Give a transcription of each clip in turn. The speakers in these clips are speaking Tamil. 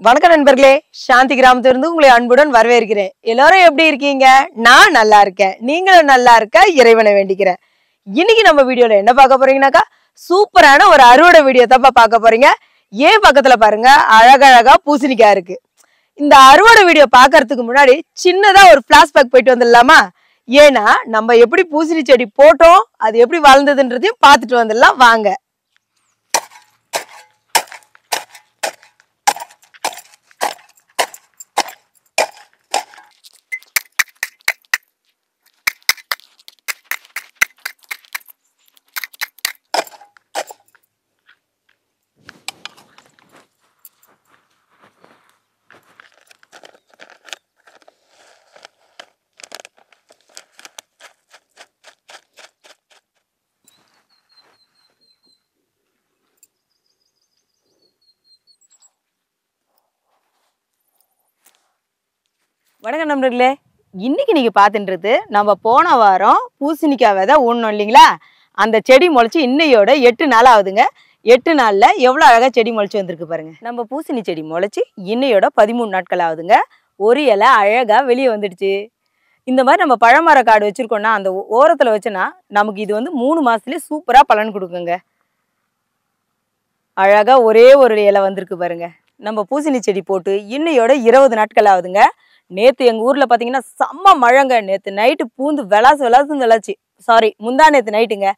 வணக்கம் நண்பர்களே, சாந்தி கிராமத்திலிருந்து உங்களை அன்புடன் வரவேற்கிறேன். எல்லாரும் எப்படி இருக்கீங்க? நான் நல்லா இருக்கேன். நீங்களும் நல்லா இருக்க இறைவனை வேண்டிக்கிறேன். இன்னைக்கு நம்ம வீடியோல என்ன பார்க்க போறீங்கன்னாக்கா, சூப்பரான ஒரு அறுவடை வீடியோ தான் பார்க்க போறீங்க. ஏன் பக்கத்துல பாருங்க, அழகழகா பூசணிக்காய் இருக்கு. இந்த அறுவடை வீடியோ பார்க்கறதுக்கு முன்னாடி சின்னதா ஒரு பிளாஷ்பேக் போயிட்டு வந்துடலாமா? ஏன்னா நம்ம எப்படி பூசணி செடி போட்டோம், அது எப்படி வளர்ந்ததுன்றதையும் பார்த்துட்டு வந்துடலாம் வாங்க. வணக்கம் நண்பர்களே, இன்னைக்கு நீங்க பார்த்துன்றது நம்ம போன வாரம் பூசணிக்காய் விதை ஊனோம் இல்லைங்களா? அந்த செடி முளைச்சி இன்னையோட 8 நாள் ஆகுதுங்க. 8 நாள்ல எவ்வளோ அழகா செடி முளைச்சி வந்திருக்கு பாருங்க. நம்ம பூசணி செடி முளைச்சி இன்னையோட 13 நாட்கள் ஆகுதுங்க. ஒரு இலை அழகா வெளியே வந்துடுச்சு. இந்த மாதிரி நம்ம பழமர காடு வச்சிருக்கோம்னா அந்த ஓரத்துல வச்சோன்னா நமக்கு இது வந்து 3 மாசத்துலயே சூப்பரா பலன் கொடுக்குங்க. அழகா ஒரே ஒரு இலை வந்திருக்கு பாருங்க. நம்ம பூசணி செடி போட்டு இன்னையோட 20 நாட்கள் ஆகுதுங்க. நேற்று எங்கள் ஊரில் பார்த்தீங்கன்னா செம்ம மழைங்க. நேற்று நைட்டு பூந்து விளாச்சு. முந்தா நேற்று நைட்டுங்க.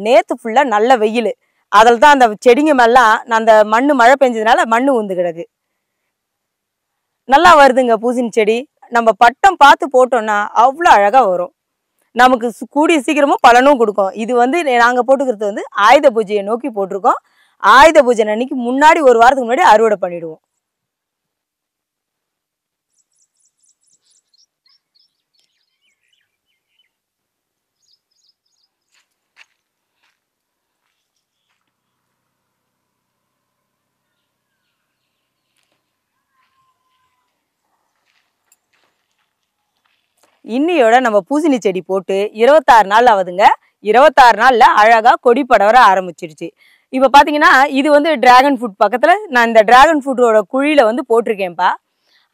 நேற்று ஃபுல்லாக நல்ல வெயில். அதில் தான் அந்த செடிங்க மேலாம் அந்த மழை பெஞ்சதுனால மண் ஊந்து கிடக்கு. நல்லா வருதுங்க பூசணி செடி. நம்ம பட்டம் பார்த்து போட்டோம்னா அவ்வளோ அழகாக வரும். நமக்கு கூடிய சீக்கிரமும் பலனும் கொடுக்கும். இது வந்து நாங்கள் போட்டுக்கிறது வந்து ஆயுத பூஜையை நோக்கி போட்டிருக்கோம். ஆயுத பூஜை அன்னைக்கு முன்னாடி ஒரு வாரத்துக்கு முன்னாடி அறுவடை பண்ணிடுவோம். இன்னையோட நம்ம பூசணி செடி போட்டு 26 நாள் ஆகுதுங்க. 26 நாள்ல அழகா கொடி படவர ஆரம்பிச்சிருச்சு. இப்போ பார்த்தீங்கன்னா இது வந்து டிராகன் ஃப்ரூட் பக்கத்தில் நான் இந்த டிராகன் ஃப்ரூட்டோட குழியில வந்து போட்டிருக்கேன்ப்பா.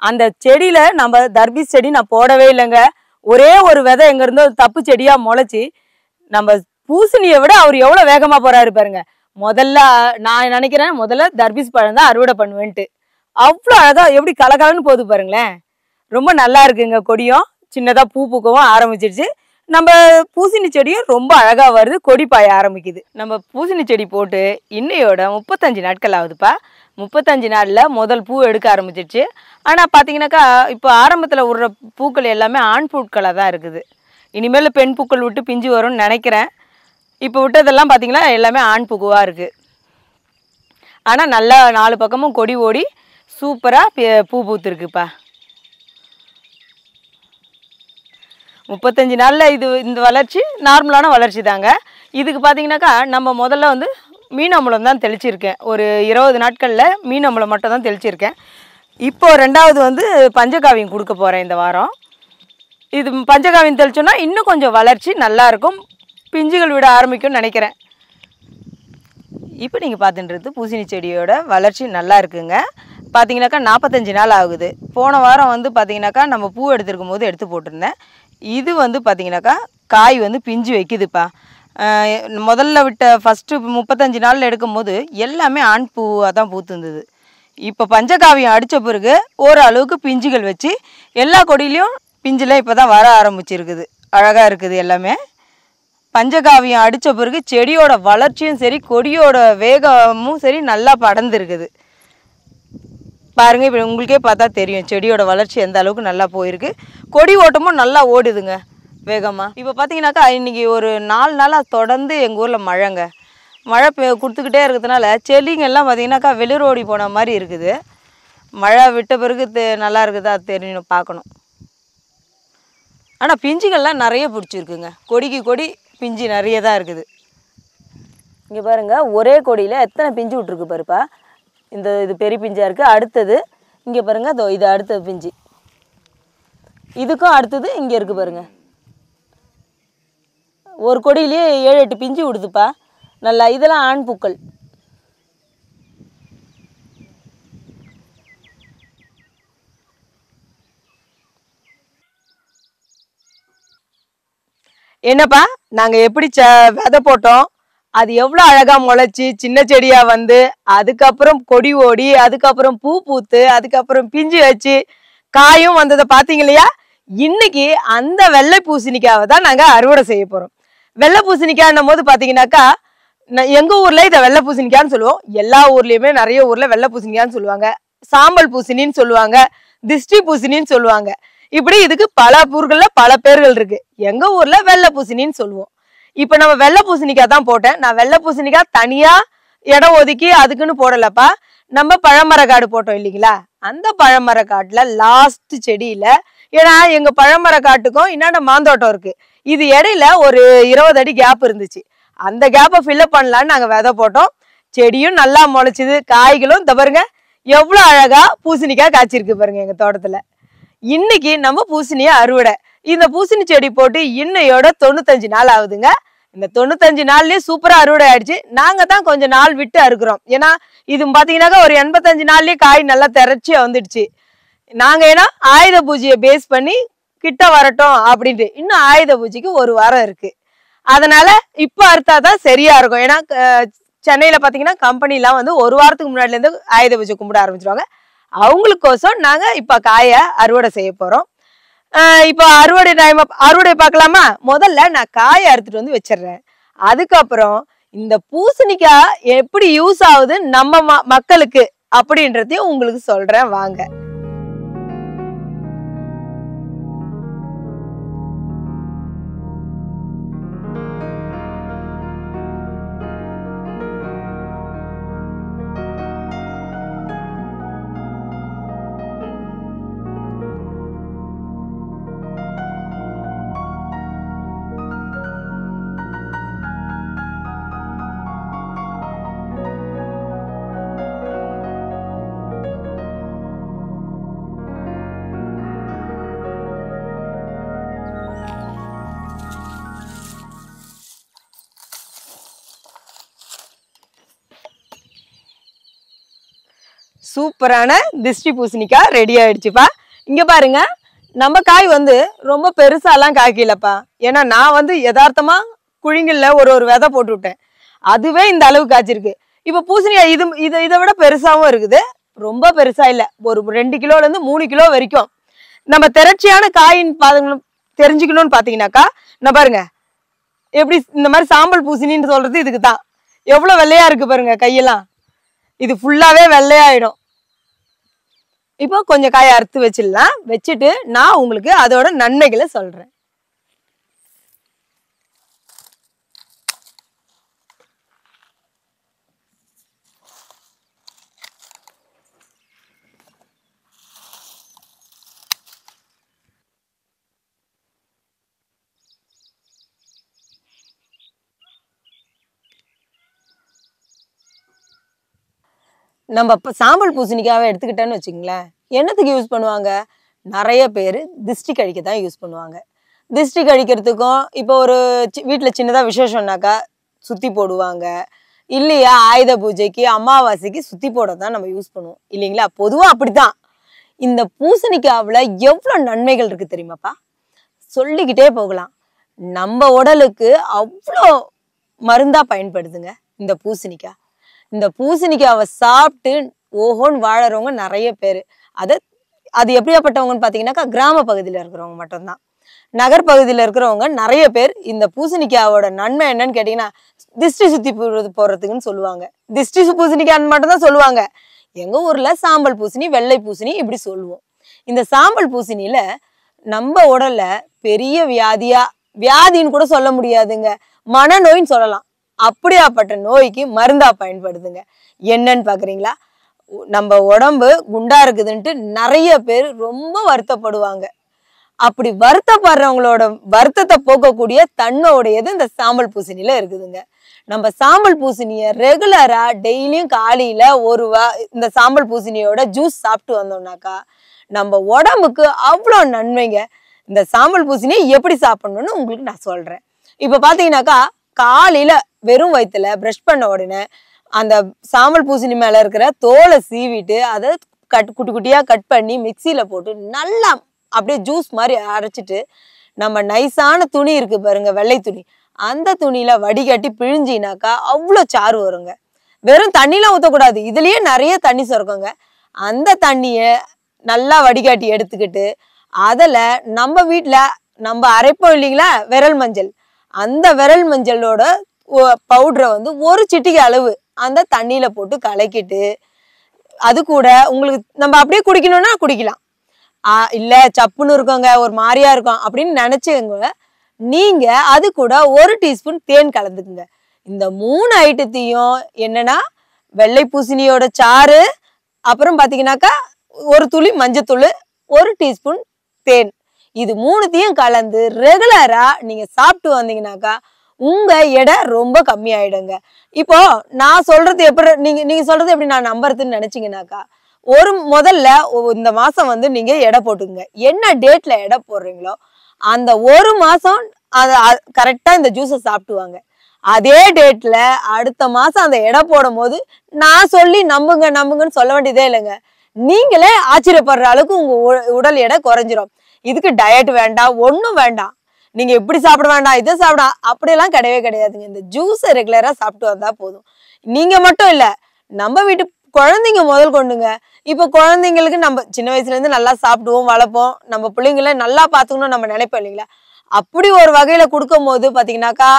அந்த செடியில நம்ம தர்பீஸ் செடி நான் போடவே இல்லைங்க. ஒரே ஒரு விதை எங்க இருந்தோ தப்பு செடியா முளைச்சி நம்ம பூசணியை விட அவர் எவ்வளோ வேகமா போறாரு பாருங்க. முதல்ல நான் நினைக்கிறேன் முதல்ல தர்பீஸ் பழம் தான் அறுவடை பண்ணுவேன்ட்டு. அவ்வளோ அழகா எப்படி கலகலன்னு போகுது பாருங்களேன். ரொம்ப நல்லா இருக்குங்க. கொடியும் சின்னதாக பூ பூக்கவும் ஆரம்பிச்சிருச்சு. நம்ம பூசணி செடியும் ரொம்ப அழகாக வருது, கொடி பாய ஆரம்பிக்குது. நம்ம பூசணி செடி போட்டு இன்னையோட 35 நாட்கள் ஆகுதுப்பா. 35 நாளில் முதல் பூ எடுக்க ஆரம்பிச்சிருச்சு. ஆனால் பார்த்தீங்கன்னாக்கா இப்போ ஆரம்பத்தில் விடுற பூக்கள் எல்லாமே ஆண் பூக்களாக தான் இருக்குது. இனிமேல் பெண் பூக்கள் விட்டு பிஞ்சு வரும்னு நினைக்கிறேன். இப்போ விட்டதெல்லாம் பார்த்தீங்கன்னா எல்லாமே ஆண் பூவாக இருக்குது. ஆனால் நல்லா 4 பக்கமும் கொடி ஓடி சூப்பராக பூ பூத்துருக்குப்பா. 35 நாளில் இந்த வளர்ச்சி நார்மலான வளர்ச்சி தாங்க. இதுக்கு பார்த்தீங்கன்னாக்கா நம்ம முதல்ல வந்து மீன் அமிலம் தான் தெளிச்சிருக்கேன். ஒரு 20 நாட்களில் மீன் அமிலம் மட்டும் தான் தெளிச்சிருக்கேன். இப்போது ரெண்டாவது வந்து பஞ்சகாவியம் கொடுக்க போகிறேன் இந்த வாரம். இது பஞ்சகாவியம் தெளிச்சோன்னா இன்னும் கொஞ்சம் வளர்ச்சி நல்லாயிருக்கும், பிஞ்சுகள் விட ஆரம்பிக்கும்னு நினைக்கிறேன். இப்போ நீங்கள் பார்த்துன்றது பூசணி செடியோட வளர்ச்சி நல்லா இருக்குங்க. பார்த்தீங்கன்னாக்கா 45 நாள் ஆகுது. போன வாரம் வந்து பார்த்தீங்கன்னாக்கா நம்ம பூ எடுத்துருக்கும் போது எடுத்து போட்டிருந்தேன். இது வந்து பார்த்தீங்கன்னாக்கா காய் வந்து பிஞ்சு வைக்குதுப்பா. முதல்ல விட்ட ஃபஸ்ட்டு 35 நாளில் எடுக்கும் போது எல்லாமே ஆண் பூவாக தான் பூத்துருந்தது. இப்போ பஞ்சகாவியம் அடித்த பிறகு ஓரளவுக்கு பிஞ்சுகள் வச்சு எல்லா கொடியிலையும் பிஞ்சுலாம் இப்போ தான் வர ஆரம்பிச்சிருக்குது. அழகாக இருக்குது எல்லாமே. பஞ்சகாவியம் அடித்த பிறகு செடியோட வளர்ச்சியும் சரி கொடியோட வேகமும் சரி நல்லா படர்ந்துருக்குது பாருங்கள். இப்போ உங்களுக்கே பார்த்தா தெரியும் செடியோட வளர்ச்சி எந்த அளவுக்கு நல்லா போயிருக்கு. கொடி ஓட்டமும் நல்லா ஓடுதுங்க வேகமாக. இப்போ பார்த்தீங்கன்னாக்கா இன்றைக்கி ஒரு 4 நாளாக தொடர்ந்து எங்கள் ஊரில் மழைங்க. மழை கொடுத்துக்கிட்டே இருக்கிறதுனால செடிங்கெல்லாம் பார்த்தீங்கன்னாக்கா வெளிரோடி போன மாதிரி இருக்குது. மழை விட்ட பிறகு நல்லா இருக்குதா தெரியணும், பார்க்கணும். ஆனால் பிஞ்சுகள்லாம் நிறைய பிடிச்சிருக்குங்க. கொடிக்கு கொடி பிஞ்சு நிறைய தான் இருக்குது. இங்கே பாருங்கள், ஒரே கொடியில் எத்தனை பிஞ்சு விட்ருக்கு பாருப்பா. இது பெரிய பிஞ்சாக இருக்குது. அடுத்தது இங்கே பாருங்கள், அதோ இது அடுத்தது பிஞ்சு. இதுக்கும் அடுத்தது இங்கே இருக்குது பாருங்கள். ஒரு கொடியிலேயே 7-8 பிஞ்சு விடுதுப்பா. நல்லா இதெல்லாம் ஆண் பூக்கள். என்னப்பா நாங்க எப்படி விதை போட்டோம், அது எவ்வளவு அழகா முளைச்சி சின்ன செடியா வந்து அதுக்கப்புறம் கொடி ஓடி அதுக்கப்புறம் பூ பூத்து அதுக்கப்புறம் பிஞ்சு வச்சு காயும் வந்ததை பாத்தீங்க இல்லையா? இன்னைக்கு அந்த வெள்ளை பூசணிக்காவை தான் நாங்க அறுவடை செய்ய போறோம். வெள்ளை பூசணிக்காய்னும் போது பாத்தீங்கன்னாக்கா எங்க ஊர்ல இதை வெள்ளை பூசணிக்கான்னு சொல்லுவோம். எல்லா ஊர்லயுமே நிறைய ஊர்ல வெள்ளை பூசணிக்கான்னு சொல்லுவாங்க, சாம்பல் பூசணின்னு சொல்லுவாங்க, திஷ்டி பூசணின்னு சொல்லுவாங்க. இப்படி இதுக்கு பல ஊர்கள்ல பல பேர்கள் இருக்கு. எங்க ஊர்ல வெள்ளை பூசணின்னு சொல்லுவோம். இப்ப நம்ம வெள்ளை பூசணிக்காய் தான் போட்டேன். நான் வெள்ளை பூசணிக்காய் தனியா இடம் ஒதுக்கி அதுக்குன்னு போடலப்பா. நம்ம பழமரக்காடு போட்டோம் இல்லைங்களா? அந்த பழமரக்காட்டுல லாஸ்ட் செடியில, ஏன்னா எங்க பழமரக்காட்டுக்கும் இன்னாண்ட மாந்தோட்டம் இருக்கு, இது இடையில ஒரு 20 அடி கேப் இருந்துச்சு. அந்த கேப்பை ஃபில்அப் பண்ணலான்னு நாங்க விதை போட்டோம். செடியும் நல்லா முளைச்சுது, காய்களும் பாருங்க எவ்வளவு அழகா பூசணிக்காய் காய்ச்சிருக்கு பாருங்க எங்க தோட்டத்துல. இன்னைக்கு நம்ம பூசணியை அறுவடை. இந்த பூசணி செடி போட்டு இன்னையோட 95 நாள் ஆகுதுங்க. இந்த 95 நாள்லயே சூப்பரா அறுவடை ஆயிடுச்சு. நாங்க தான் கொஞ்சம் நாள் விட்டு அறுக்கிறோம். ஏன்னா இது பாத்தீங்கன்னாக்கா ஒரு 85 நாள்லயே காய் நல்லா திரச்சி வந்துடுச்சு. நாங்க ஏன்னா ஆயுத பூஜையை பேஸ் பண்ணி கிட்ட வரட்டும் அப்படின்ட்டு இன்னும் ஆயுத பூஜைக்கு ஒரு வாரம் இருக்கு. அதனால இப்ப அறுத்தாதான் சரியா இருக்கும். ஏன்னா சென்னையில பாத்தீங்கன்னா கம்பெனிலாம் வந்து ஒரு வாரத்துக்கு முன்னாடில இருந்து ஆயுத பூஜை கும்பிட ஆரம்பிச்சிருவாங்க. அவங்களுக்கோசம் நாங்க இப்ப காய அறுவடை செய்ய போறோம். இப்போ அறுவடை பார்க்கலாமா? முதல்ல நான் காயை அறுத்துட்டு வந்து வச்சிடுறேன். அதுக்கப்புறம் இந்த பூசணிக்காய் எப்படி யூஸ் ஆகுது நம்ம மக்களுக்கு அப்படின்றதையும் உங்களுக்கு சொல்றேன் வாங்க. சூப்பரான திஷ்டி பூசணிக்காய் ரெடி ஆயிடுச்சுப்பா. இங்க பாருங்க, நம்ம காய் வந்து ரொம்ப பெருசாலாம் காய்க்கலப்பா. ஏன்னா நான் வந்து யதார்த்தமா குழிங்கல்ல ஒரு விதை போட்டு விட்டேன், அதுவே இந்த அளவு காய்ச்சிருக்கு. இப்ப பூசணிக்காய் இதை விட பெருசாவும் இருக்குது, ரொம்ப பெருசா இல்ல, ஒரு 2 கிலோல இருந்து 3 கிலோ வரைக்கும். நம்ம திரட்சியான காயின் தெரிஞ்சுக்கணும்னு பாத்தீங்கன்னாக்கா நான் பாருங்க எப்படி இந்த மாதிரி சாம்பல் பூசணின்னு சொல்றது இதுக்கு தான். எவ்வளவு வெள்ளையா இருக்கு பாருங்க கையெல்லாம், இது ஃபுல்லாவே வெள்ளையாயிடும். இப்போ கொஞ்சம் காயை அறுத்து வச்சிடலாம். வச்சுட்டு நான் உங்களுக்கு அதோட நன்மைகளை சொல்றேன். நம்ம இப்போ சாம்பல் பூசணிக்காவை எடுத்துக்கிட்டேன்னு வச்சுங்களேன், என்னத்துக்கு யூஸ் பண்ணுவாங்க? நிறைய பேர் திஷ்டி கழிக்க தான் யூஸ் பண்ணுவாங்க. திஷ்டி கழிக்கிறதுக்கும் இப்போ ஒரு வீட்டில் சின்னதாக விசேஷம்னாக்கா சுற்றி போடுவாங்க, இல்லையா ஆயுத பூஜைக்கு அமாவாசைக்கு சுற்றி போட தான் நம்ம யூஸ் பண்ணுவோம் இல்லைங்களா? பொதுவாக அப்படித்தான். இந்த பூசணிக்காவில் எவ்வளோ நன்மைகள் இருக்குது தெரியுமாப்பா? சொல்லிக்கிட்டே போகலாம். நம்ம உடலுக்கு அவ்வளோ மருந்தாக பயன்படுதுங்க இந்த பூசணிக்காய். இந்த பூசணிக்காவை சாப்பிட்டு ஓஹோன்னு வாழறவங்க நிறைய பேர். அது எப்படியாப்பட்டவங்கன்னு பார்த்தீங்கன்னாக்கா கிராம பகுதியில் இருக்கிறவங்க மட்டும்தான். நகர்பகுதியில் இருக்கிறவங்க நிறைய பேர் இந்த பூசணிக்காவோட நன்மை என்னன்னு கேட்டிங்கன்னா திஷ்டி சுற்றி போடுறதுக்குன்னு சொல்லுவாங்க. திஷ்டி பூசணிக்கான்னு மட்டும்தான் சொல்லுவாங்க. எங்கள் ஊரில் சாம்பல் பூசணி, வெள்ளை பூசணி இப்படி சொல்லுவோம். இந்த சாம்பல் பூசணியில நம்ம உடல்ல பெரிய வியாதின்னு கூட சொல்ல முடியாதுங்க, மனநோயின்னு சொல்லலாம். அப்படியாப்பட்ட நோய்க்கு மருந்தா பயன்படுதுங்க. என்னன்னு பாக்குறீங்களா? நம்ம உடம்பு குண்டா இருக்குதுன்ட்டு நிறைய பேர் ரொம்ப வருத்தப்படுவாங்க. அப்படி வருத்தப்படுறவங்களோட வருத்தத்தை போக்கக்கூடிய தன்மை உடையது இந்த சாம்பல் பூசணியில இருக்குதுங்க. நம்ம சாம்பல் பூசணியை ரெகுலரா டெய்லியும் காலையில இந்த சாம்பல் பூசணியோட ஜூஸ் சாப்பிட்டு வந்தோம்னாக்கா நம்ம உடம்புக்கு அவ்வளோ நன்மைங்க. இந்த சாம்பல் பூசணியை எப்படி சாப்பிடணும்னு உங்களுக்கு நான் சொல்றேன். இப்ப பாத்தீங்கன்னாக்கா காலையில வெறும் வயிற்றுல ப்ரஷ் பண்ண உடனே அந்த சாம்பல் பூசணி மேல இருக்கிற தோலை சீவிட்டு அதை குட்டி குட்டியா கட் பண்ணி மிக்சியில போட்டு நல்லா அப்படியே ஜூஸ் மாதிரி அரைச்சிட்டு நம்ம நைஸான துணி இருக்கு பாருங்க, வெள்ளை துணி, அந்த துணியில வடிகட்டி பிழிஞ்சினாக்கா அவ்வளோ சாறு வருங்க. வெறும் தண்ணிலாம் ஊற்றக்கூடாது, இதுலயே நிறைய தண்ணி சுரக்குங்க. அந்த தண்ணியை நல்லா வடிகட்டி எடுத்துக்கிட்டு அதில் நம்ம வீட்டில் நம்ம அரைப்போம் இல்லைங்களா விரல் மஞ்சள், அந்த விரல் மஞ்சளோட பவுடரை வந்து ஒரு சிட்டிகை அளவு அந்த தண்ணியில போட்டு கலக்கிட்டு அது கூட உங்களுக்கு நம்ம அப்படியே குடிக்கணும்னா குடிக்கலாம். இல்ல சப்புன்னு இருக்கோங்க, ஒரு மாதிரியா இருக்கும் அப்படின்னு நினைச்சுங்க, நீங்க அது கூட 1 டீஸ்பூன் தேன் கலந்துக்குங்க. இந்த 3 ஐட்டத்தையும் என்னன்னா வெள்ளை பூசணியோட சாறு, அப்புறம் பாத்தீங்கன்னாக்கா ஒரு துளி மஞ்சத்தூள், 1 டீஸ்பூன் தேன், இது 3த்தையும் கலந்து ரெகுலரா நீங்க சாப்பிட்டு வந்தீங்கன்னாக்கா உங்க எடை ரொம்ப கம்மி ஆயிடுங்க. இப்போ நான் சொல்றது எப்படி நீங்க சொல்றது எப்படி நான் நம்புறதுன்னு நினைச்சீங்கன்னாக்கா, முதல்ல இந்த மாசம் வந்து நீங்க எடை போட்டுக்குங்க. என்ன டேட்ல எடை போடுறீங்களோ அந்த ஒரு மாசம் கரெக்டா இந்த ஜூஸை சாப்பிட்டுவாங்க. அதே டேட்ல அடுத்த மாசம் அந்த எடை போடும் போது நான் சொல்லி நம்புங்கன்னு சொல்ல வேண்டியதே இல்லைங்க. நீங்களே ஆச்சரியப்படுற அளவுக்கு உங்க உடல் எடை குறைஞ்சிரும். இதுக்கு டயட் வேண்டாம், ஒன்றும் வேண்டாம். நீங்க இப்படி சாப்பிட வேண்டாம், இதை சாப்பிட அப்படியெல்லாம் கிடையவே கிடையாதுங்க. இந்த ஜூஸை ரெகுலரா சாப்பிட்டு வந்தா போதும். நீங்க மட்டும் இல்ல, நம்ம வீட்டு குழந்தைங்க முதல் கொண்டுங்க. இப்போ குழந்தைங்களுக்கு நம்ம சின்ன வயசுல இருந்து நல்லா சாப்பிடுவோம், வளர்ப்போம், நம்ம பிள்ளைங்களை நல்லா பார்த்துக்கணும் நம்ம நினைப்போம் இல்லைங்களா? அப்படி ஒரு வகையில கொடுக்கும் போது பாத்தீங்கன்னாக்கா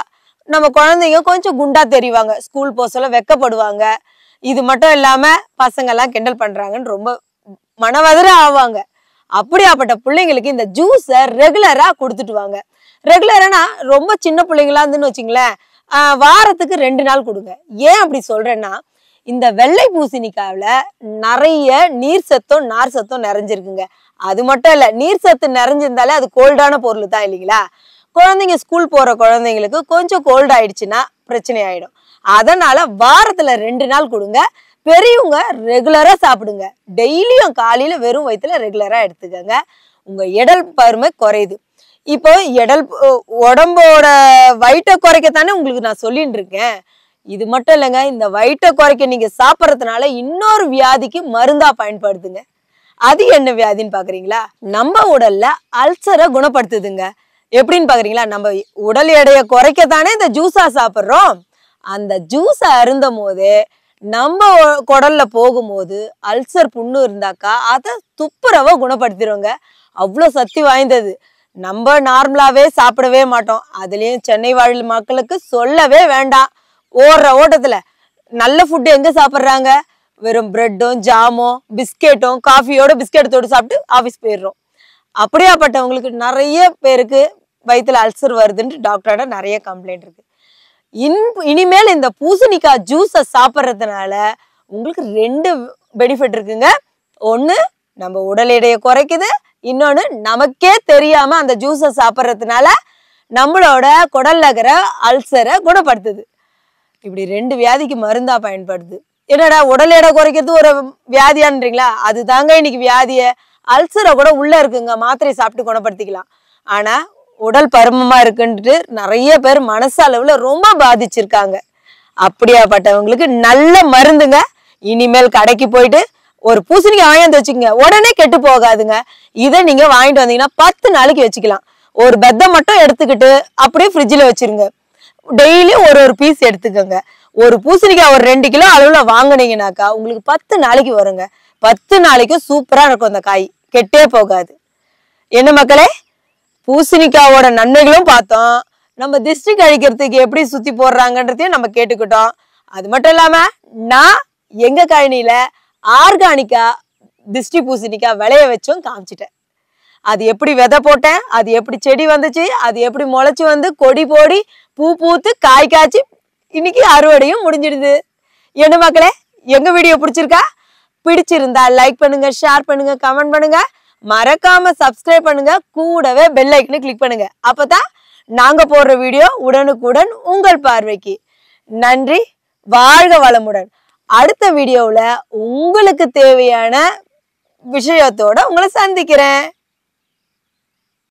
நம்ம குழந்தைங்க கொஞ்சம் குண்டா தெரிவாங்க, ஸ்கூல் போக சொல்ல வெக்கப்படுவாங்க. இது மட்டும் இல்லாம பசங்க எல்லாம் கிண்டல் பண்றாங்கன்னு ரொம்ப மனவதற ஆவாங்க. அப்படியாப்பட்ட பிள்ளைங்களுக்கு இந்த ஜூஸை ரெகுலரா கொடுத்துட்டு வாங்க. ரெகுலரானா ரொம்ப சின்ன பிள்ளைங்களா இருந்துன்னு வச்சுங்களேன், வாரத்துக்கு 2 நாள் கொடுங்க. ஏன் அப்படி சொல்றேன்னா, இந்த வெள்ளை பூசணிக்காயில நிறைய நீர் சத்தும் நார் சத்தும் நிறைஞ்சிருக்குங்க. அது மட்டும் இல்ல, நீர் சத்து நிறைஞ்சிருந்தாலே அது கோல்டான பொருள் தான் இல்லைங்களா? குழந்தைங்க ஸ்கூல் போற குழந்தைங்களுக்கு கொஞ்சம் கோல்டு ஆயிடுச்சுன்னா பிரச்சனை ஆயிடும். அதனால வாரத்துல 2 நாள் கொடுங்க. பெரியவங்க ரெகுலரா சாப்பிடுங்க. டெய்லியும் காலையில வெறும் வயிற்றுல ரெகுலரா எடுத்துக்கங்க. உங்க எடல் பருமை குறையுது. இப்போ உடம்போட வயிற்றை குறைக்கத்தானே உங்களுக்கு நான் சொல்லிட்டு இருக்கேன். இது மட்டும் இல்லைங்க, இந்த வயிற்றை குறைக்க நீங்க சாப்பிட்றதுனால இன்னொரு வியாதிக்கு மருந்தா பயன்படுத்துங்க. அது என்ன வியாதின்னு பாக்குறீங்களா? நம்ம உடல்ல அல்சரை குணப்படுத்துதுங்க. எப்படின்னு பாக்குறீங்களா? நம்ம உடல் எடையை குறைக்கத்தானே இந்த ஜூஸா சாப்பிட்றோம். அந்த ஜூஸை அருந்தும் போதே நம்ம குடல்ல போகும்போது அல்சர் புண்ணு இருந்தாக்கா அதை துப்புரவா குணப்படுத்திடுவோங்க. அவ்வளோ சக்தி வாய்ந்தது. நம்ம நார்மலாவே சாப்பிடவே மாட்டோம். அதுலயும் சென்னை வாழ் மக்களுக்கு சொல்லவே வேண்டாம். ஓடுற ஓட்டத்துல நல்ல ஃபுட்டு எங்க சாப்பிட்றாங்க? வெறும் பிரெட்டும் ஜாமும் பிஸ்கெட்டும் காஃபியோட பிஸ்கெட் தொட்டு சாப்பிட்டு ஆஃபீஸ் போயிடுறோம். அப்படியாப்பட்டவங்களுக்கு நிறைய பேருக்கு வயிற்றுல அல்சர் வருதுன்னு டாக்டரோட நிறைய கம்ப்ளைண்ட் இருக்கு. இனிமேல் இந்த பூசணிக்காய் ஜூஸை சாப்பிட்றதுனால உங்களுக்கு 2 பெனிஃபிட் இருக்குங்க. ஒன்று, நம்ம உடல் எடையை குறைக்குது. இன்னொன்று, நமக்கே தெரியாம அந்த ஜூஸை சாப்பிட்றதுனால நம்மளோட குடல்ல இருக்கிற அல்சரை குணப்படுத்துது. இப்படி 2 வியாதிக்கு மருந்தா பயன்படுது. என்னடா உடல் எடை குறைக்கிறது ஒரு வியாதியான்றீங்களா? அது தாங்க இன்னைக்கு வியாதிய. அல்சரை கூட உள்ள இருக்குங்க, மாத்திரை சாப்பிட்டு குணப்படுத்திக்கலாம். ஆனா உடல் பருமமா இருக்குன்ட்டு நிறைய பேர் மனசளவுல ரொம்ப பாதிச்சிருக்காங்க. அப்படியாப்பட்டவங்களுக்கு நல்ல மருந்துங்க. இனிமேல் கடைக்கு போயிட்டு ஒரு பூசணிக்காய் வாங்கி வச்சுக்கோங்க, உடனே கெட்டு போகாதுங்க. இதை நீங்க வாங்கிட்டு வந்தீங்கன்னா 10 நாளைக்கு வச்சுக்கலாம். ஒரு பெத்தை மட்டும் எடுத்துக்கிட்டு அப்படியே ஃப்ரிட்ஜில் வச்சிருங்க. டெய்லி ஒரு பீஸ் எடுத்துக்கோங்க. ஒரு பூசணிக்காய் ஒரு 2 கிலோ அளவுல வாங்கினீங்கன்னாக்கா உங்களுக்கு 10 நாளைக்கு வருங்க. 10 நாளைக்கும் சூப்பரா இருக்கும். அந்த காய் கெட்டே போகாது. என்ன மக்களே, பூசணிக்காவோட நன்மைகளும் பார்த்தோம். நம்ம திஷ்டி கழிக்கிறதுக்கு எப்படி சுத்தி போடுறாங்கன்றதையும் நம்ம கேட்டுக்கிட்டோம். அது மட்டும் இல்லாம நான் எங்க கழனியில ஆர்கானிக்கா திஷ்டி பூசணிக்காய் விளைய வச்சும் காமிச்சிட்டேன். அது எப்படி விதை போட்டேன், அது எப்படி செடி வந்துச்சு, அது எப்படி முளைச்சு வந்து கொடி போடி பூ பூத்து காய் காய்ச்சி இன்னைக்கு அறுவடையும் முடிஞ்சிடுது. என்ன மக்களே, எங்க வீடியோ பிடிச்சிருக்கா? பிடிச்சிருந்தா லைக் பண்ணுங்க, ஷேர் பண்ணுங்க, கமெண்ட் பண்ணுங்க, மறக்காம சப்ஸ்கிரைப் பண்ணுங்க, கூடவே பெல் ஐக்கனை கிளிக் பண்ணுங்க. அப்பதான் நாங்க போடுற வீடியோ உடனுக்குடன் உங்கள் பார்வைக்கு. நன்றி, வாழ்க வளமுடன். அடுத்த வீடியோவில் உங்களுக்கு தேவையான விஷயத்தோட உங்களை சந்திக்கிறேன்.